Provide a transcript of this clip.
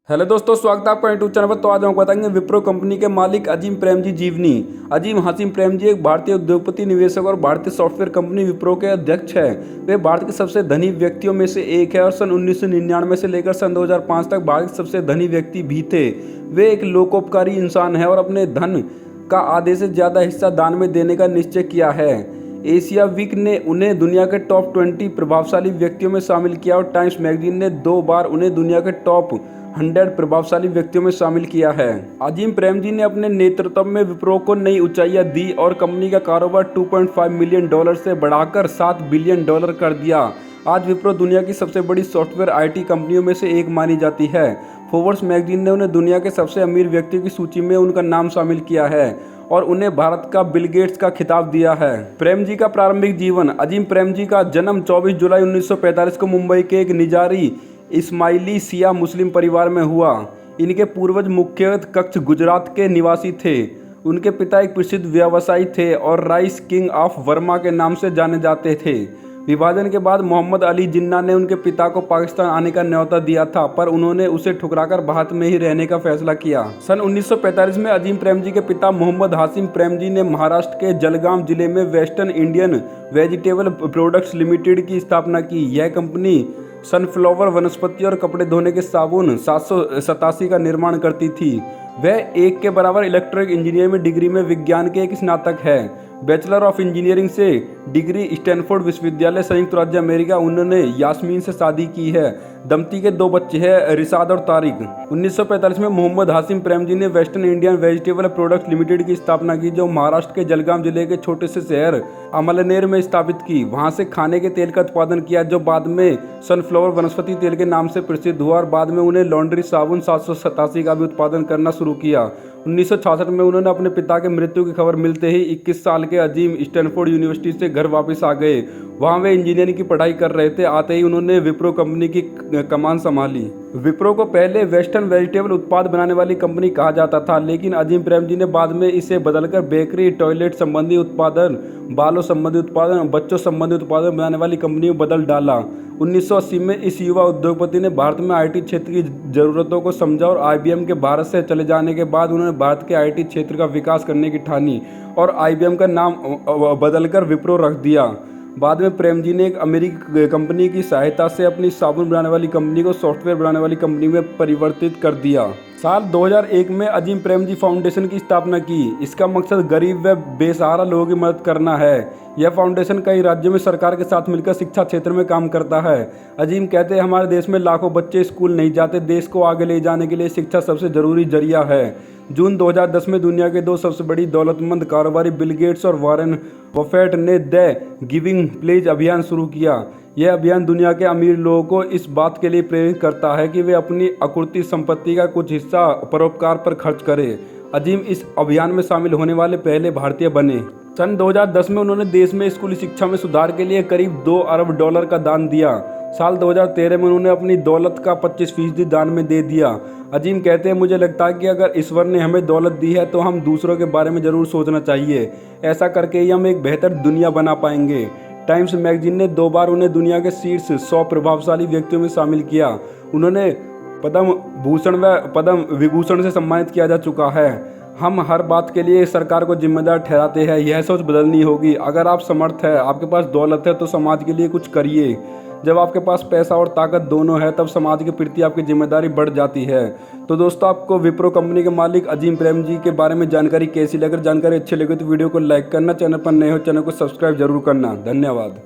Hello दोस्तों, स्वागत है आपका यूट्यूब चैनल पर। तो आज हम बताएंगे विप्रो कंपनी के मालिक अजीम प्रेमजी जीवनी। अजीम हाशिम प्रेमजी एक भारतीय उद्योगपति, निवेशक और भारतीय सॉफ्टवेयर कंपनी विप्रो के अध्यक्ष हैं। वे भारत के सबसे धनी व्यक्तियों में से एक है और सन 1999 से लेकर सन 2005 तक भारत के सबसे धनी व्यक्ति भी थे। वे एक लोकोपकारी इंसान है और अपने धन का आधे से ज़्यादा हिस्सा दान में देने का निश्चय किया है। एशिया वीक ने उन्हें दुनिया के टॉप 20 प्रभावशाली व्यक्तियों में शामिल किया और टाइम्स मैगजीन ने 2 बार उन्हें दुनिया के टॉप 100 प्रभावशाली व्यक्तियों में शामिल किया है। अजीम प्रेमजी ने अपने नेतृत्व में विप्रो को नई ऊंचाइयां दी और कंपनी का कारोबार $2.5 मिलियन से बढ़ाकर $7 बिलियन कर दिया। आज विप्रो दुनिया की सबसे बड़ी सॉफ्टवेयर आईटी कंपनियों में से एक मानी जाती है। फोर्ब्स मैगजीन ने उन्हें दुनिया के सबसे अमीर व्यक्तियों की सूची में उनका नाम शामिल किया है और उन्हें भारत का बिल गेट्स का खिताब दिया है। प्रेमजी का प्रारंभिक जीवन। अजीम प्रेमजी का जन्म 24 जुलाई 1945 को मुंबई के एक निजारी इस्माइली सिया मुस्लिम परिवार में हुआ। इनके पूर्वज मुख्य कक्ष गुजरात के निवासी थे। उनके पिता एक प्रसिद्ध व्यवसायी थे और राइस किंग ऑफ बर्मा के नाम से जाने जाते थे। विभाजन के बाद मोहम्मद अली जिन्ना ने उनके पिता को पाकिस्तान आने का न्योता दिया था, पर उन्होंने उसे ठुकराकर भारत में ही रहने का फैसला किया। सन 1945 में अजीम प्रेमजी के पिता मोहम्मद हाशिम प्रेमजी ने महाराष्ट्र के जलगांव जिले में western Indian vegetable products limited की स्थापना की। यह कंपनी सनफ्लावर वनस्पति और कपड़े धोने के साबुन 787 का निर्माण करती थी। वह 1 के बराबर इलेक्ट्रिक इंजीनियरिंग में डिग्री में विज्ञान के एक स्नातक है। बैचलर ऑफ इंजीनियरिंग से डिग्री स्टैनफोर्ड विश्वविद्यालय, संयुक्त राज्य अमेरिका। उन्होंने यास्मीन से शादी की है। दंपति के 2 बच्चे हैं, रिशाद और तारिक। 1945 में मोहम्मद हाशिम प्रेमजी ने western Indian vegetable products limited की स्थापना की, जो महाराष्ट्र के जलगांव जिले के छोटे से शहर अमलनेर में स्थापित की। वहां से खाने के तेल का उत्पादन किया, जो बाद में सनफ्लावर वनस्पति तेल के नाम से प्रसिद्ध हुआ और बाद में उन्हें लॉन्ड्री साबुन 787 का भी उत्पादन करना शुरू किया। 1966 में उन्होंने अपने पिता के मृत्यु की खबर मिलते ही 21 साल के अजीम स्टैनफोर्ड यूनिवर्सिटी से घर वापस आ गए। वहां वे इंजीनियरिंग की पढ़ाई कर रहे थे। आते ही उन्होंने विप्रो कंपनी की कमान संभाली। विप्रो को पहले वेस्टर्न वेजिटेबल उत्पाद बनाने वाली कंपनी कहा जाता था, लेकिन अजीम प्रेमजी ने बाद में इसे बदलकर बेकरी, टॉयलेट संबंधी उत्पादन, बालों संबंधी उत्पादन और बच्चों संबंधी उत्पादन बनाने वाली कंपनी में बदल डाला। 1980 में इस युवा उद्योगपति ने भारत में आईटी क्षेत्र की जरूरतों को समझा और आईबीएम के भारत से चले जाने के बाद उन्होंने भारत के आईटी क्षेत्र का विकास करने की ठानी और आईबीएम का नाम बदलकर विप्रो रख दिया। बाद में प्रेमजी ने एक अमेरिकी कंपनी की सहायता से अपनी साबुन बनाने वाली कंपनी को सॉफ्टवेयर बनाने वाली कंपनी में परिवर्तित कर दिया। साल 2001 में अजीम प्रेमजी फाउंडेशन की स्थापना की। इसका मकसद गरीब व बेसहारा लोगों की मदद करना है। यह फाउंडेशन कई राज्यों में सरकार के साथ मिलकर शिक्षा क्षेत्र में काम करता है। अजीम कहते हैं, हमारे देश में लाखों बच्चे स्कूल नहीं जाते। देश को आगे ले जाने के लिए शिक्षा सबसे जरूरी जरिया है। जून 2010 में दुनिया के 2 सबसे बड़ी दौलतमंद कारोबारी बिल गेट्स और वॉरेन बफेट ने द गिविंग प्लेज अभियान शुरू किया। यह अभियान दुनिया के अमीर लोगों को इस बात के लिए प्रेरित करता है कि वे अपनी अकुर्ती संपत्ति का कुछ हिस्सा परोपकार पर खर्च करें। अजीम इस अभियान में शामिल होने वाले पहले भारतीय बने। सन 2010 में उन्होंने देश में स्कूली शिक्षा में सुधार के लिए करीब $2 अरब का दान दिया। साल 2013 में उन्होंने अपनी दौलत का 25% दान में दे दिया। अजीम कहते हैं, मुझे लगता है कि अगर ईश्वर ने हमें दौलत दी है तो हम दूसरों के बारे में ज़रूर सोचना चाहिए। ऐसा करके ही हम एक बेहतर दुनिया बना पाएंगे। टाइम्स मैगजीन ने 2 बार उन्हें दुनिया के शीर्ष 100 प्रभावशाली व्यक्तियों में शामिल किया। उन्होंने पद्म भूषण व पद्म विभूषण से सम्मानित किया जा चुका है। हम हर बात के लिए सरकार को जिम्मेदार ठहराते हैं। यह सोच बदलनी होगी। अगर आप समर्थ है, आपके पास दौलत है, तो समाज के लिए कुछ करिए। जब आपके पास पैसा और ताकत दोनों है, तब समाज के प्रति आपकी जिम्मेदारी बढ़ जाती है। तो दोस्तों, आपको विप्रो कंपनी के मालिक अजीम प्रेमजी के बारे में जानकारी कैसी लगी? अगर जानकारी अच्छी लगी तो वीडियो को लाइक करना, चैनल पर नए हो चैनल को सब्सक्राइब जरूर करना। धन्यवाद।